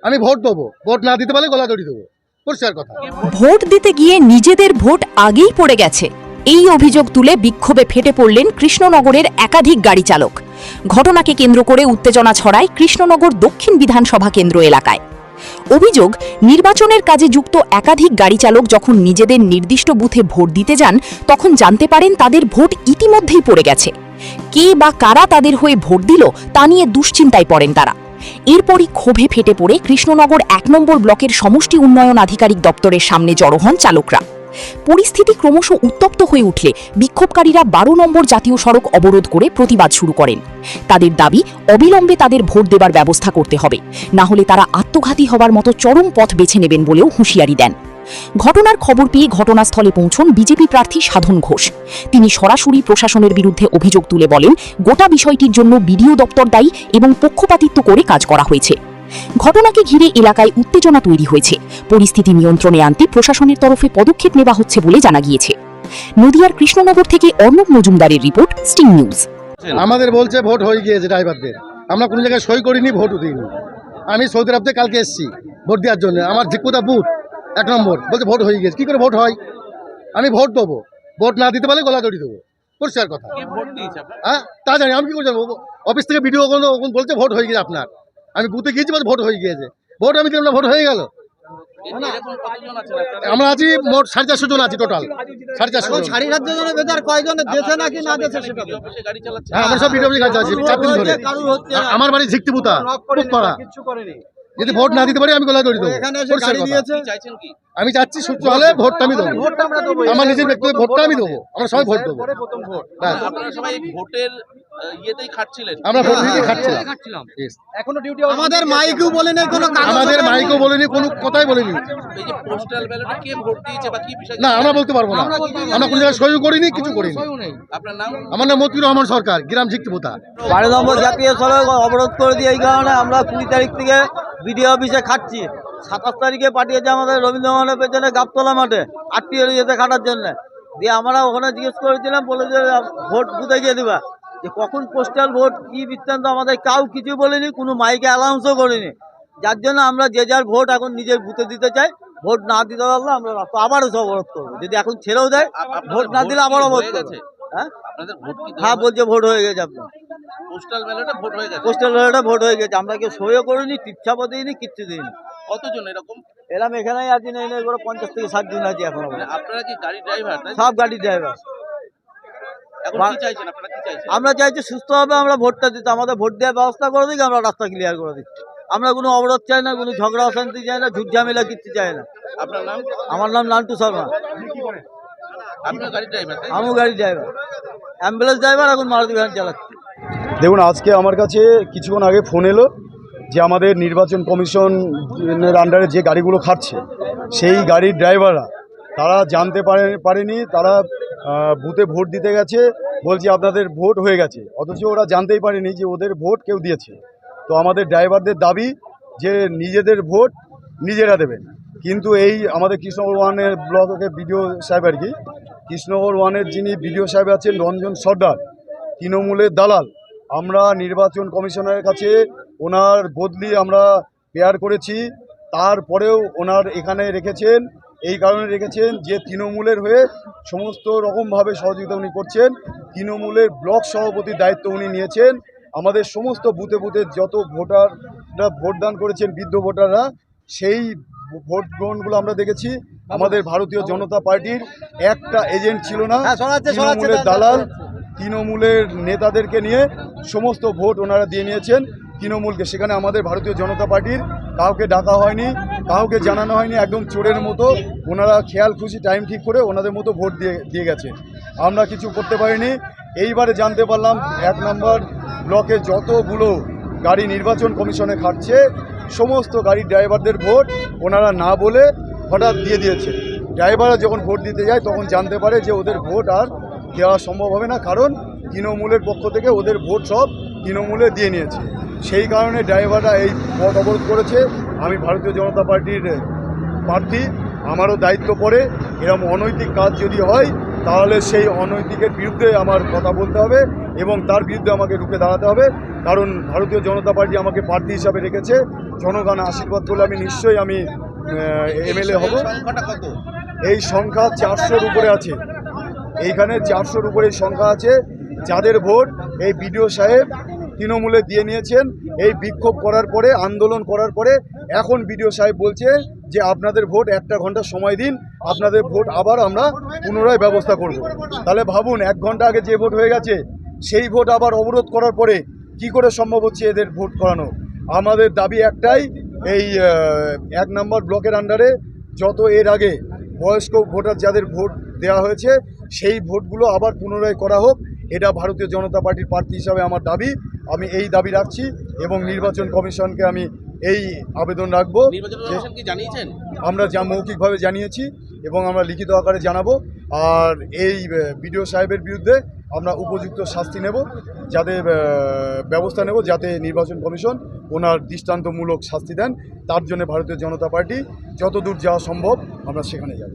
আমি ভোট দেবো, ভোট না দিতে পারলে গলা দড়ি দেবো, পরিষ্কার কথা। ভোট দিতে গিয়ে নিজেদের ভোট আগেই পড়ে গেছে, এই অভিযোগ তুলে বিক্ষোভে ফেটে পড়লেন কৃষ্ণনগরের একাধিক গাড়ি চালক। ঘটনাকে কেন্দ্র করে উত্তেজনা ছড়ায় কৃষ্ণনগর দক্ষিণ বিধানসভা কেন্দ্র এলাকায়। অভিযোগ, নির্বাচনের কাজে যুক্ত একাধিক গাড়ি চালক যখন নিজেদের নির্দিষ্ট বুথে ভোট দিতে যান তখন জানতে পারেন তাদের ভোট ইতিমধ্যেই পড়ে গেছে। কে বা কারা তাদের হয়ে ভোট দিল তা নিয়ে দুশ্চিন্তায় পড়েন তারা। এরপরই ক্ষোভে ফেটে পড়ে কৃষ্ণনগর ১ নম্বর ব্লকের সমষ্টি উন্নয়ন আধিকারিক দপ্তরের সামনে জড়ো হন চালকরা। পরিস্থিতি ক্রমশ উত্তপ্ত হয়ে উঠলে বিক্ষোভকারীরা ১২ নম্বর জাতীয় সড়ক অবরোধ করে প্রতিবাদ শুরু করেন। তাদের দাবি, অবিলম্বে তাদের ভোট দেবার ব্যবস্থা করতে হবে, না হলে তারা আত্মঘাতী হবার মতো চরম পথ বেছে নেবেন বলেও হুঁশিয়ারি দেন। ঘটনার খবর পেয়ে ঘটনাস্থলে পৌঁছন বিজেপি প্রার্থী সাধন ঘোষ। তিনি সরাসরি প্রশাসনের বিরুদ্ধে অভিযোগ তুলে বলেন, গোটা বিষয়টির জন্য বিডিও দপ্তর দায়ী এবং পক্ষপাতিত্ব করে কাজ করা হয়েছে। ঘটনাকে ঘিরে এলাকায় উত্তেজনা তৈরি হয়েছে। পরিস্থিতি নিয়ন্ত্রণে আনতে প্রশাসনের তরফে পদক্ষেপ নেওয়া হচ্ছে বলে জানা গিয়েছে। নদিয়ার কৃষ্ণনগর থেকে অর্ণব মজুমদারের রিপোর্ট, স্টিং নিউজ। আমাদের বলছে ভোট হয়ে গিয়েছে ড্রাইভারদের, আমরা কোনো জায়গায় সই করিনি, ভোটও দিইনি। আমি সৌদি আরব থেকে কালকে এসেছি ভোট দেওয়ার জন্য, আমার ঝিকপুতা বুথ ১ নম্বর, বলছে ভোট হয়ে গিয়েছে। কী করে ভোট হয়? আমি ভোট দেবো, ভোট না দিতে পারলে গলা দড়ি দেবো, পরিষ্কার কথা। হ্যাঁ, তা জানি, আমি কি করে জানবো? অফিস থেকে ভিডিও বলছে ভোট হয়ে গেছে আপনার। আমি বুথে গিয়েছি, বলছে ভোট হয়ে গিয়েছে। ভোট আমি দিলাম না, ভোট হয়ে গেল। আমরা আছি মোট 450 জন আছি, টোটাল 450 জন। হ্যাঁ, আমরা সব ভিডিও গাড়ি চালাচ্ছি 4 দিন ধরে। আমার বাড়ি ঝিকতিপুতা পাড়া। যদি ভোট না দিতে পারি আমি গলা দড়ি দেবো, পরিষ্কার কথা। আমি চাচ্ছি সূর্য হলে ভোটটা আমি দেবো, আমার নিজের ব্যক্তিগত ভোটটা আমি দেবো। আমরা সবাই ভোট দেবো। আমরা ভোট দিতে খাচ্ছিলাম। আমাদের মাইকও বলেনি, কোনো কথাই বলেনি। না, আমরা বলতে পারবো না, আমরা কোনো জায়গায় সই করিনি, কিছু করিনি। আমার নাম মতিউর রহমান সরকার, গ্রাম ঝিকতিপুতা। 12 নম্বর জাতীয় সড়ক অবরোধ করে দিয়ে এই কারণে আমরা 20 তারিখ থেকে বিডিও অফিসে খাচ্ছি। 27 তারিখে পাঠিয়েছে আমাদের রবীন্দ্রভবনের পেছনে গাবতলা মাঠে আত্মীয় যেতে খাটার জন্য। দিয়ে আমরা ওখানে জিজ্ঞেস করেছিলাম, বলে যে ভোট বুথে গিয়ে দিবা, যে কখন পোস্টাল ভোট কি বৃত্তান্ত আমাদের কাউ কিছু বলেনি, কোনো মাইকে অ্যানাউন্সও করেনি। যার জন্য আমরা যে যার ভোট এখন নিজের বুথে দিতে চাই। ভোট না দিতে পারলে আমরা রাস্তা আবারও অবরোধ করবো। যদি এখন ছেড়েও দেয়, ভোট না দিলে আবার অবরোধ করবো। হ্যাঁ, বলছে ভোট হয়ে গেছে আপনার। পোস্টাল ব্যালটে ভোট হয়ে গেছে। আমরা কেউ সইও করিনি, টিপছাপও দিইনি, কিচ্ছু দিইনি। কতজন এরকম? এরকম এখানেই আছি, নেই 50 থেকে 60 জন আছি এখন। আপনারা কি গাড়ি ড্রাইভার? সব গাড়ি ড্রাইভার। এখন কি চাইছেন আপনারা? কি চাইছেন? আমরা চাইছি সুস্থভাবে আমরা ভোটটা দিতে, আমাদের ভোট দেওয়ার ব্যবস্থা করে দিই, আমরা রাস্তা ক্লিয়ার করে দিচ্ছি। আমরা কোনো অবরোধ চাই না, কোনো ঝগড়া অশান্তি চাই না, ঝুট ঝামেলা কিচ্ছু চাই না। আপনার নাম? আমার নাম নান্টু শর্মা। আপনার গাড়ি ড্রাইভার? আমিও গাড়ি ড্রাইভার, অ্যাম্বুলেন্স ড্রাইভার, এখন মারুতি ভ্যান চালাচ্ছি। দেখুন, আজকে আমার কাছে কিছুক্ষণ আগে ফোন এলো যে আমাদের নির্বাচন কমিশনের আন্ডারে যে গাড়িগুলো খাটছে সেই গাড়ির ড্রাইভাররা তারা জানতে পারেনি, তারা বুথে ভোট দিতে গেছে, বলছে আপনাদের ভোট হয়ে গেছে, অথচ ওরা জানতেই পারেনি যে ওদের ভোট কেউ দিয়েছে। তো আমাদের ড্রাইভারদের দাবি যে নিজেদের ভোট নিজেরা দেবেন। কিন্তু এই আমাদের কৃষ্ণনগর 1-এর ব্লকের বিডিও সাহেব, আর কি কৃষ্ণনগর 1-এর যিনি বিডিও সাহেব আছেন রঞ্জন সর্দার, তৃণমূলের দালাল। আমরা নির্বাচন কমিশনের কাছে ওনার বদলি আমরা পেয়ার করেছি, তারপরেও ওনার এখানে রেখেছেন, এই কারণে রেখেছেন যে তৃণমূলের হয়ে সমস্ত রকমভাবে সহযোগিতা উনি করছেন। তৃণমূলের ব্লক সভাপতির দায়িত্ব উনি নিয়েছেন। আমাদের সমস্ত বুথে বুথে যত ভোটাররা ভোটদান করেছেন, বৃদ্ধ ভোটাররা, সেই ভোট গ্রহণগুলো আমরা দেখেছি। আমাদের ভারতীয় জনতা পার্টির একটা এজেন্ট ছিল না, তৃণমূলের দালাল, তৃণমূলের নেতাদেরকে নিয়ে সমস্ত ভোট ওনারা দিয়ে নিয়েছেন তৃণমূলকে। সেখানে আমাদের ভারতীয় জনতা পার্টির কাউকে ডাকা হয়নি, কাউকে জানানো হয়নি, একদম চোরের মতো ওনারা খেয়াল খুশি টাইম ঠিক করে ওনাদের মতো ভোট দিয়ে গেছে। আমরা কিছু করতে পারিনি। এইবারে জানতে পারলাম 1 নম্বর ব্লকে যতগুলো গাড়ি নির্বাচন কমিশনে খাটছে সমস্ত গাড়ির ড্রাইভারদের ভোট ওনারা না বলে হঠাৎ দিয়ে দিয়েছে। ড্রাইভাররা যখন ভোট দিতে যায় তখন জানতে পারে যে ওদের ভোট আর দেওয়া সম্ভব হবে না, কারণ তৃণমূলের পক্ষ থেকে ওদের ভোট সব তৃণমূলে দিয়ে নিয়েছে। সেই কারণে ড্রাইভাররা এই পথ অবরোধ করেছে। আমি ভারতীয় জনতা পার্টির প্রার্থী, আমারও দায়িত্ব পড়ে এরকম অনৈতিক কাজ যদি হয় তাহলে সেই অনৈতিকের বিরুদ্ধে আমার কথা বলতে হবে এবং তার বিরুদ্ধে আমাকে রুখে দাঁড়াতে হবে, কারণ ভারতীয় জনতা পার্টি আমাকে প্রার্থী হিসাবে রেখেছে। জনগণ আশীর্বাদ করলে আমি নিশ্চয়ই আমি এমএলএ হব। সংখ্যাটা কত? এই সংখ্যা 400-র উপরে আছে, এইখানে 400-র উপরে সংখ্যা আছে যাদের ভোট এই বিডিও সাহেব তৃণমূলে দিয়ে নিয়েছেন। এই বিক্ষোভ করার পরে, আন্দোলন করার পরে এখন বিডিও সাহেব বলছে যে আপনাদের ভোট 1 ঘন্টা সময় দিন, আপনাদের ভোট আবার আমরা পুনরায় ব্যবস্থা করব। তাহলে ভাবুন, 1 ঘন্টা আগে যে ভোট হয়ে গেছে সেই ভোট আবার অবরোধ করার পরে কি করে সম্ভব হচ্ছে এদের ভোট করানো। আমাদের দাবি একটাই, এই 1 নম্বর ব্লকের আন্ডারে যত এর আগে বয়স্ক ভোটার যাদের ভোট দেওয়া হয়েছে সেই ভোটগুলো আবার পুনরায় করা হোক। এটা ভারতীয় জনতা পার্টির প্রার্থী হিসাবে আমার দাবি, আমি এই দাবি রাখছি এবং নির্বাচন কমিশনকে আমি এই আবেদন রাখবো। নির্বাচন কমিশন কি জানিয়েছেন? আমরা যা মৌখিকভাবে জানিয়েছি এবং আমরা লিখিত আকারে জানাবো। আর এই বিডিও সাহেবের বিরুদ্ধে আমরা উপযুক্ত শাস্তি নেব, যাতে ব্যবস্থা নেব যাতে নির্বাচন কমিশন ওনার দৃষ্টান্তমূলক শাস্তি দেন। তার জন্য ভারতীয় জনতা পার্টি যতদূর যাওয়া সম্ভব আমরা সেখানে যাব।